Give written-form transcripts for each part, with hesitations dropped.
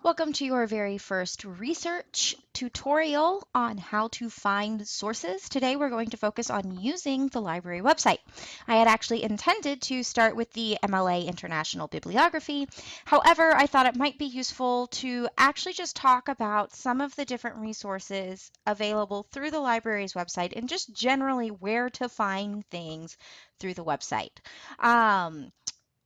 Welcome to your very first research tutorial on how to find sources. Today we're going to focus on using the library website. I had actually intended to start with the MLA International Bibliography. However, I thought it might be useful to actually just talk about some of the different resources available through the library's website and just generally where to find things through the website.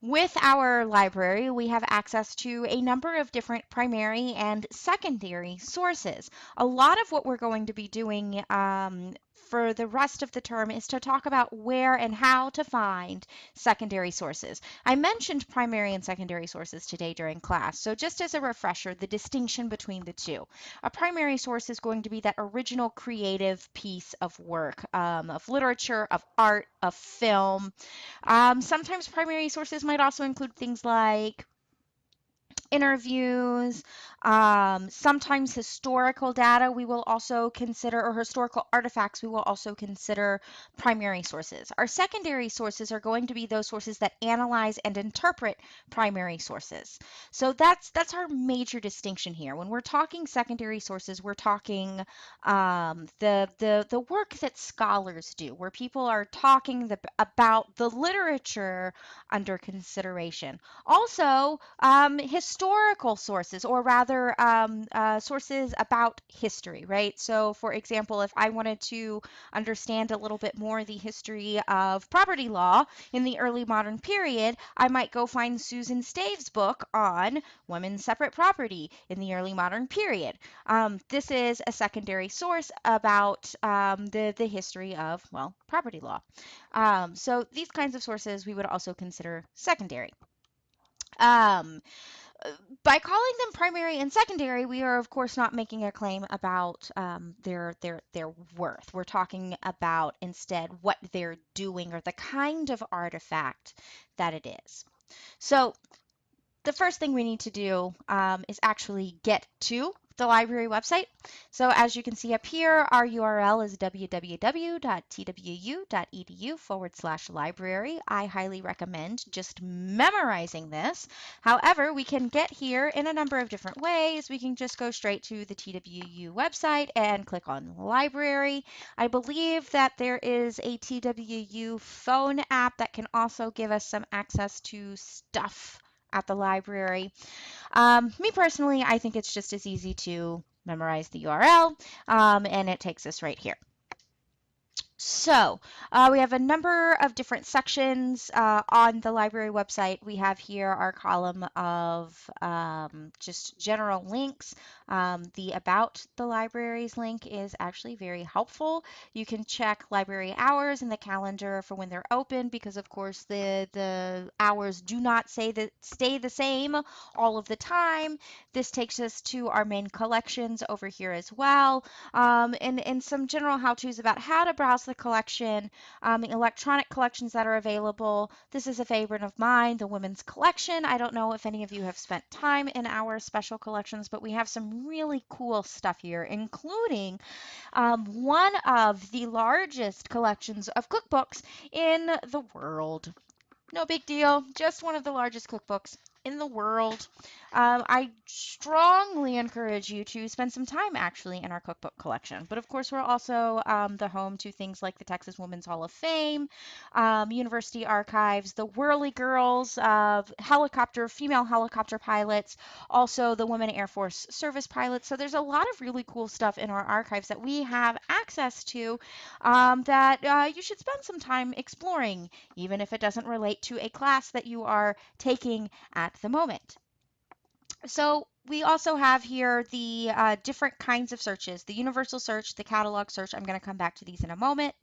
With our library, we have access to a number of different primary and secondary sources. A lot of what we're going to be doing for the rest of the term is to talk about where and how to find secondary sources. I mentioned primary and secondary sources today during class, so just as a refresher, the distinction between the two. A primary source is going to be that original creative piece of work, of literature, of art, of film. Sometimes primary sources might also include things like interviews, sometimes historical data we will also consider, or historical artifacts we will also consider primary sources. Our secondary sources are going to be those sources that analyze and interpret primary sources. So that's our major distinction here. When we're talking secondary sources, we're talking the work that scholars do, where people are talking about the literature under consideration. Also, historical sources, or rather sources about history, right? So, for example, if I wanted to understand a little bit more the history of property law in the early modern period, I might go find Susan Stave's book on women's separate property in the early modern period. This is a secondary source about the history of, well, property law. So these kinds of sources we would also consider secondary. Um, by calling them primary and secondary, we are of course not making a claim about their worth. We're talking about instead what they're doing or the kind of artifact that it is. So the first thing we need to do is actually get to the library website. So as you can see up here, our URL is www.twu.edu/library. I highly recommend just memorizing this. However, we can get here in a number of different ways. We can just go straight to the TWU website and click on library. I believe that there is a TWU phone app that can also give us some access to stuff at the library. Me personally, I think it's just as easy to memorize the URL, and it takes us right here. So we have a number of different sections on the library website. We have here our column of just general links. The About the Libraries link is actually very helpful. You can check library hours in the calendar for when they're open because, of course, the hours do not stay the same all of the time. This takes us to our main collections over here as well, and some general how-tos about how to browse the collection, electronic collections that are available. This is a favorite of mine, the women's collection. I don't know if any of you have spent time in our special collections, but we have some really cool stuff here, including one of the largest collections of cookbooks in the world. No big deal, just one of the largest cookbooks in the world. I strongly encourage you to spend some time actually in our cookbook collection. But of course, we're also the home to things like the Texas Women's Hall of Fame, University Archives, the Whirly Girls, female helicopter pilots, also the Women Air Force Service pilots. So there's a lot of really cool stuff in our archives that we have access to that you should spend some time exploring, even if it doesn't relate to a class that you are taking at the moment. So we also have here the different kinds of searches, the universal search, the catalog search. I'm going to come back to these in a moment.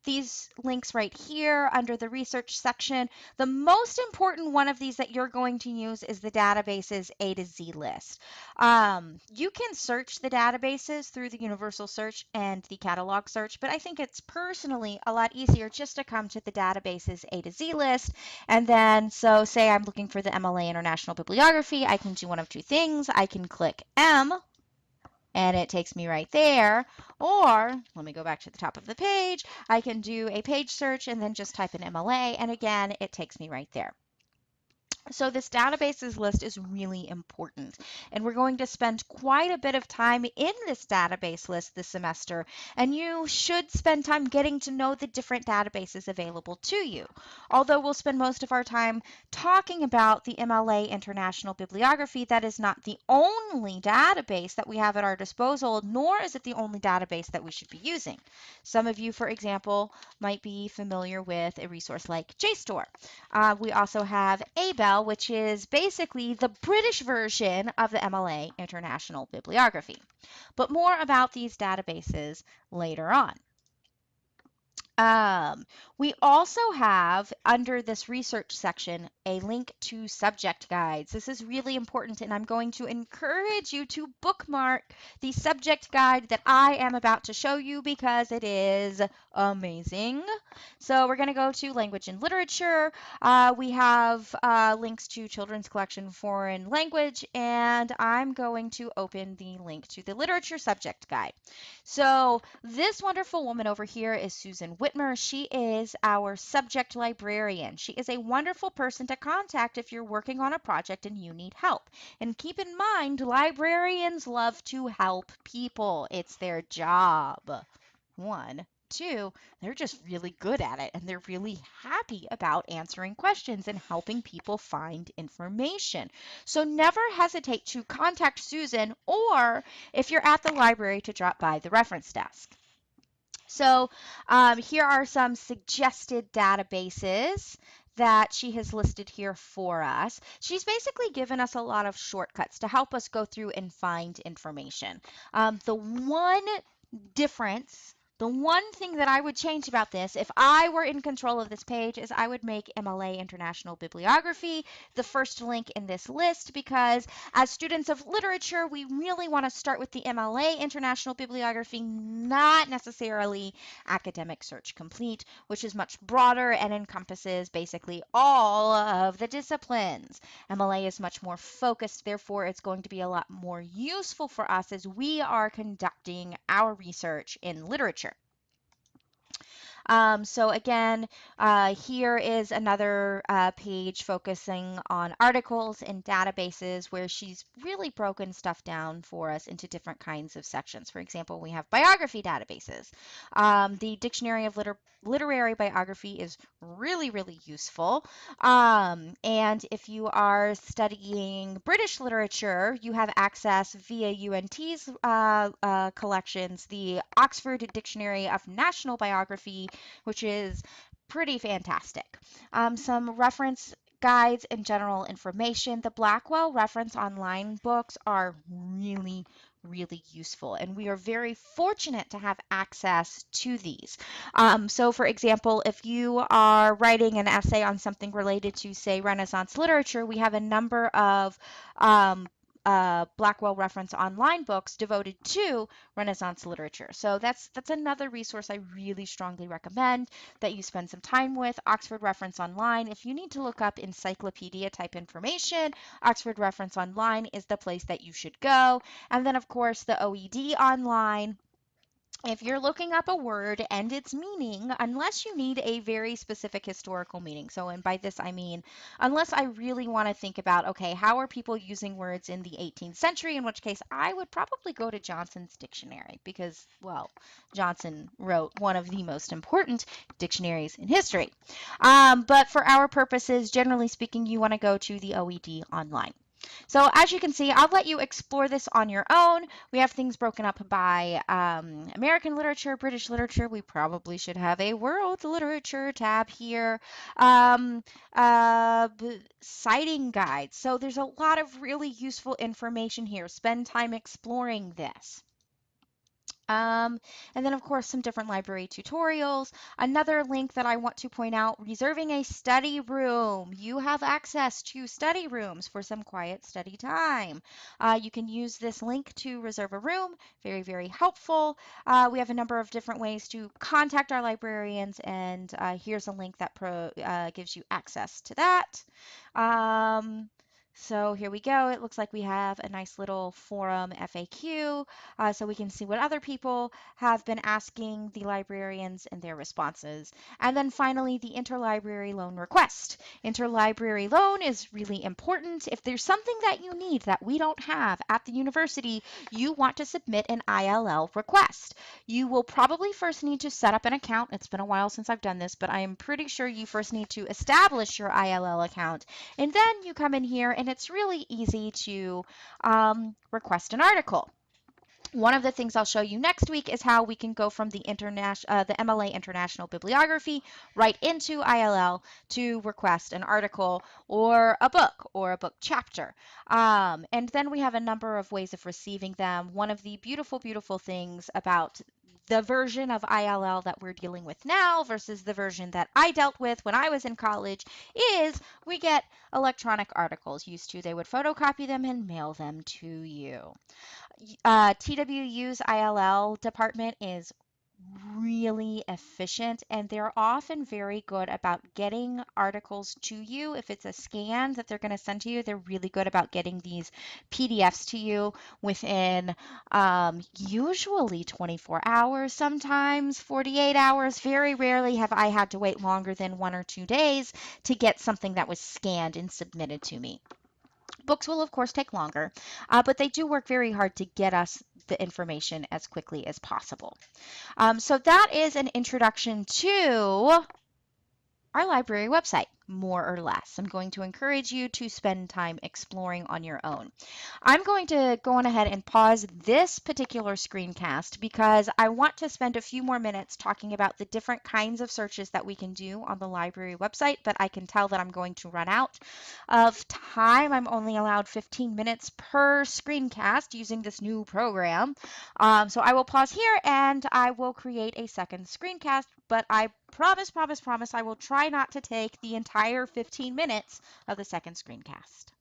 These links right here under the research section. The most important one of these that you're going to use is the databases A to Z list. You can search the databases through the universal search and the catalog search, but I think it's personally a lot easier just to come to the databases A to Z list. And then, so say I'm looking for the MLA International Bibliography, I can do one of two things. I can click M and it takes me right there. Or, let me go back to the top of the page, I can do a page search and then just type in MLA, and again, it takes me right there. So this databases list is really important, and we're going to spend quite a bit of time in this database list this semester, and you should spend time getting to know the different databases available to you. Although we'll spend most of our time talking about the MLA International Bibliography, that is not the only database that we have at our disposal, nor is it the only database that we should be using. Some of you, for example, might be familiar with a resource like JSTOR. We also have ABEL, which is basically the British version of the MLA International Bibliography. But more about these databases later on. Um, we also have under this research section a link to subject guides. This is really important, and I'm going to encourage you to bookmark the subject guide that I am about to show you because it is amazing. So we're going to go to language and literature. We have links to children's collection foreign language, and I'm going to open the link to the literature subject guide. So this wonderful woman over here is Susan Whitmer. She is our subject librarian. She is a wonderful person to contact if you're working on a project and you need help. And keep in mind, librarians love to help people. It's their job. One. Two, they're just really good at it and they're really happy about answering questions and helping people find information. So never hesitate to contact Susan, or if you're at the library, to drop by the reference desk. So here are some suggested databases that she has listed here for us. She's basically given us a lot of shortcuts to help us go through and find information. The one difference, the one thing that I would change about this, if I were in control of this page, is I would make MLA International Bibliography the first link in this list, because as students of literature, we really want to start with the MLA International Bibliography, not necessarily Academic Search Complete, which is much broader and encompasses basically all of the disciplines. MLA is much more focused, therefore it's going to be a lot more useful for us as we are conducting our research in literature. So again, here is another page focusing on articles and databases where she's really broken stuff down for us into different kinds of sections. For example, we have biography databases. The Dictionary of Literary Biography is really, really useful. And if you are studying British literature, you have access via UNT's collections, the Oxford Dictionary of National Biography, which is pretty fantastic. Some reference guides and general information. The Blackwell Reference Online books are really, really useful, and we are very fortunate to have access to these. So, for example, if you are writing an essay on something related to, say, Renaissance literature, we have a number of Blackwell Reference Online books devoted to Renaissance literature. So that's another resource I really strongly recommend that you spend some time with. Oxford Reference Online. If you need to look up encyclopedia type information, Oxford Reference Online is the place that you should go. And then, of course, the OED Online. If you're looking up a word and its meaning, unless you need a very specific historical meaning, so and by this I mean, unless I really want to think about, okay, how are people using words in the 18th century, in which case I would probably go to Johnson's dictionary because, well, Johnson wrote one of the most important dictionaries in history. But for our purposes, generally speaking, you want to go to the OED Online. So as you can see, I'll let you explore this on your own. We have things broken up by American literature, British literature. We probably should have a world literature tab here. Um, Citing guides. So there's a lot of really useful information here. Spend time exploring this. Um, and then, of course, some different library tutorials. Another link that I want to point out, reserving a study room. You have access to study rooms for some quiet study time. You can use this link to reserve a room. Very, very helpful. We have a number of different ways to contact our librarians, and here's a link that gives you access to that. Um, So here we go. It looks like we have a nice little forum FAQ, so we can see what other people have been asking the librarians and their responses. And then finally, the interlibrary loan request. Interlibrary loan is really important. If there's something that you need that we don't have at the university, you want to submit an ILL request. You will probably first need to set up an account. It's been a while since I've done this, but I am pretty sure you first need to establish your ILL account. And then you come in here and it's really easy to request an article. One of the things I'll show you next week is how we can go from the MLA International Bibliography right into ILL to request an article or a book chapter. And then we have a number of ways of receiving them. One of the beautiful, beautiful things about the version of ILL that we're dealing with now versus the version that I dealt with when I was in college is we get electronic articles. Used to, they would photocopy them and mail them to you. TWU's ILL department is really efficient and they're often very good about getting articles to you. If it's a scan that they're going to send to you, they're really good about getting these PDFs to you within usually 24 hours, sometimes 48 hours. Very rarely have I had to wait longer than 1 or 2 days to get something that was scanned and submitted to me. Books will, of course, take longer, but they do work very hard to get us the information as quickly as possible. So that is an introduction to our library website, more or less. I'm going to encourage you to spend time exploring on your own. I'm going to go on ahead and pause this particular screencast because I want to spend a few more minutes talking about the different kinds of searches that we can do on the library website, but I can tell that I'm going to run out of time. I'm only allowed 15 minutes per screencast using this new program. So I will pause here and I will create a second screencast, but I promise, I will try not to take the entire 15 minutes of the second screencast.